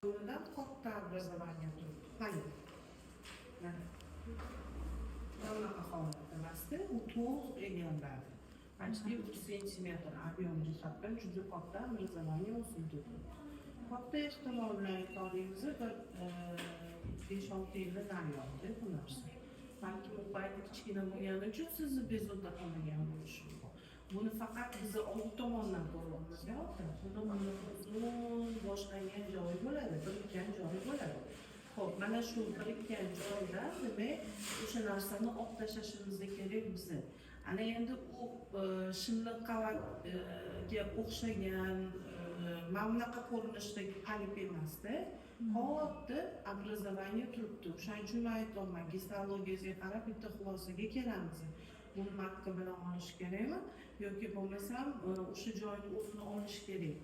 Bundan katta образование turibdi. Hayır. Mana bunaqa holatda emasda, u to'q egallardi. Почти 3 sentimetr объем jihatdan juda katta образование o'sibdi. Katta ehtimol bilan aytolmaymiz, bir 5-6 yilda daryoda bu narsa. Balki u payti kichkina bo'lgani uchun sizni bezovta qilmagan bo'lishi mumkin. Buni faqat biz old tomondan ko'ryapmiz. Buni uzun boshlangan joyi bo'ladi, birikkan joyi bo'ladi. Xo'p, mana shu birikkan joyda demak o'sha narsani olib tashlashimiz kerak bizni. Ana endi u shilliq qavatga o'xshagan mana bunaqa ko'rinishdagi polip emasda, katta образование turibdi. O'shaning uchun men aytayapman, gistologiyasiga qarab bitta xulosaga kelamiz. Buni marka bilan olish kerakmi yoki bo'lmasam o'sha joyni o'zini olish kerak.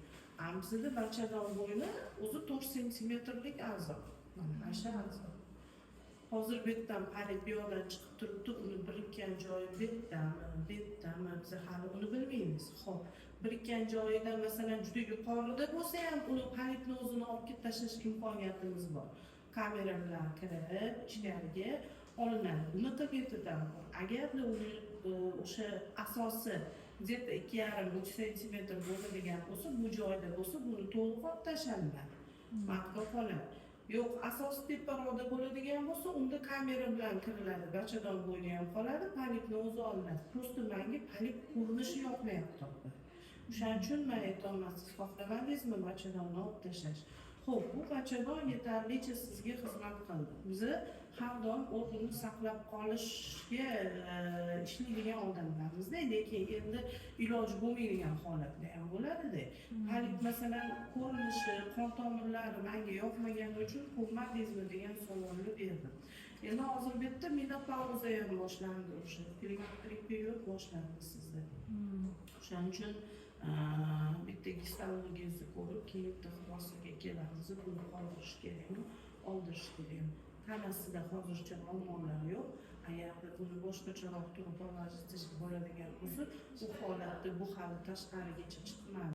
Bizda bachadon bo'yni o'zi 4 sentimetrlik a'zo. Mana shu a'zo. Hozir bu yerdan polip bu yoqdan chiqib turibdi, uni birikkan joyi betdami, biz hali uni bilmaymiz. Xo'p, birikkan joyida masalan juda yuqorida bo'lsa ham uni polipni o'zini olib ketib tashlash imkoniyatimiz bor. Kamera bilan kirib, ichkariga olinadi. Bunaqa betidan agarda uni o'sha asosi где-то 2,5-3 sentimetr bo'ladigan bo'lsa, bu joyda bo'lsa, buni to'liq olib tashlanadi. Matqa qoladi. Yo'q, asos teparoqda bo'ladigan bo'lsa, unda kamera bilan kiriladi, bachadon bo'yni ham qoladi, polipni o'zi olinadi. Prosta menga polip ko'rinishi yoqmayapti. O'shaning uchun men aytolman, siz xohlamadingizmi bachadonni olib tashlash. Xo'p, bu bachadon yetarlicha sizga xizmat qildi. Biz har doim o'rnini saqlab qolishga ishlaydigan odamlarimizda, lekin endi iloji bo'lmaydigan holatda ham bo'ladi-da. Polip masalan ko'rinishi, qon tomirlari menga yoqmagani uchun ko'rmadingizmi degan savolni berdim. Endi hozir bu yerda menopauza ham boshlandi, o'sha elektrik period boshlandi sizda. O'shaning uchun bitta gistologiyasi ko'rib, keyin bitta xulosaga kelamiz. Buni qoldirish kerakmi, oldirish kerakmi? Tanasida hozircha muammolar yo'q. Agarda buni boshqacharoq turib oladigan bo'lsa, bu holatda bu hali tashqarigacha chiqmadi.